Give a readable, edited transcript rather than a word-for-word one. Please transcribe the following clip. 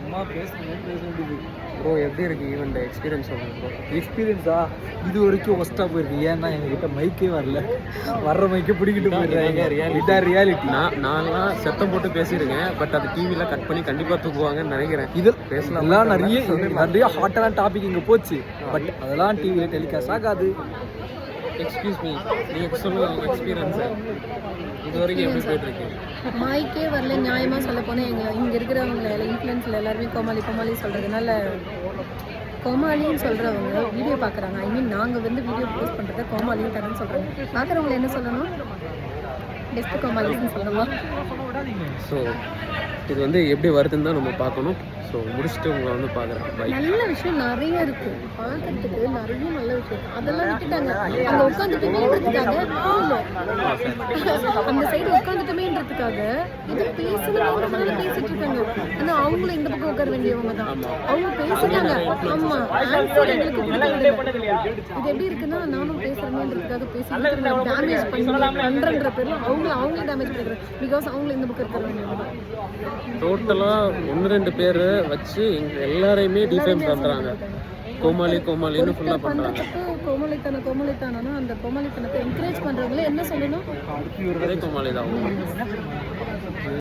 சும்மா பேச வேண்டியது. ப்ரோ எப்படி இருக்குது ஈவெண்ட் எக்ஸ்பீரியன்ஸ் சொல்லுங்கள் ப்ரோ. எக்ஸ்பீரியன்ஸா இது வரைக்கும் ஒஸ்ட்டாக போயிருக்கு. ஏன்னா எங்ககிட்ட மைக்கே வரல. வர்ற மைக்கே பிடிக்கிட்டு போயிடுறாங்க. இதான் ரியாலிட்டி. நான்லாம் சத்தம் போட்டு பேசியிருக்கேன். பட் அது டிவியில் கட் பண்ணி கண்டிப்பாக தூக்குவாங்கன்னு நினைக்கிறேன். இது பேசலாம். நிறைய ஹாட்டான டாபிக் இங்கே போச்சு. பட் அதெல்லாம் டிவியில் டெலிகாஸ்ட் ஆகாது. எக்ஸ்கியூஸ் மீ, நீங்கள் சொல்லுங்கள் எக்ஸ்பீரியன்ஸு இது வரைக்கும் எப்படி போயிட்டுருக்கு? மைக்கே வரல. நியாயமாக சொல்ல போனால் இங்கே இருக்கிறவங்க இன்ஃப்ளூயன்ஸில் எல்லாருமே கோமாளி சொல்கிறதுனால கோமாளின்னு சொல்கிறவங்க வீடியோ பார்க்குறாங்க. ஐ மீன் நாங்கள் வந்து வீடியோ போஸ்ட் பண்ணுறத கோமாளின்னு தரேன்னு சொல்கிறாங்க. பார்க்குறவங்களை என்ன சொல்லணும்? பெஸ்ட் கோமாளின்னு சொல்லணும். ஸோ இது வந்து எப்படி வருதுன்னு தான் நம்ம பார்க்கணும். ஸோ முடிச்சுட்டு உங்களை வந்து பார்க்குறேன். நல்ல விஷயம் நிறைய இருக்கு பார்க்கறதுக்கு. நிறைய நல்ல விஷயம் அதெல்லாம் விட்டுட்டாங்க. அங்கே உட்காந்துட்டுமேன்றதுக்காக அந்த சைடு உட்காந்துட்டுமேன்றதுக்காக இது பேசணும்ன்றதுனால பேசிட்டு இருக்காங்க. ஆனால் அவங்களும் இந்த பக்கம் உட்கார வேண்டியவங்க தான். அவங்க பேசுறாங்க. ஆமா, ஆன்சர் எங்களுக்கு இது எப்படி இருக்குன்னா நானும் பேசுறேன்றதுக்காக பேசிட்டு டேமேஜ் பண்றன்ற பேர்ல அவங்களே டேமேஜ் பண்ணிடுறாங்க. பிகாஸ் அவங்களும் இந்த பக்கம் இருக்கிறவங்க டோட்டலாக 1-2 பேர் வச்சு எல்லாரையுமே டிஃபைன் பண்ணுறாங்க. கோமாளின்னு ஃபுல்லாக பண்ணுறாங்க. கோமாளித்தனம் அந்த கோமாளித்தனத்தை என்கரேஜ் பண்ணுறவங்களே என்ன சொல்லணும்? கோமாளி தான்.